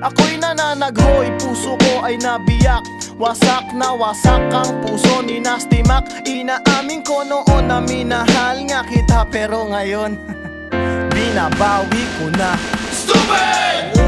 Ako'y nananaghoy, puso ko ay nabiyak. Wasak na wasak ang puso ni Nasty Mac. Inaamin ko noon na minahal nga kita, pero ngayon binabawi ko na. Stupid!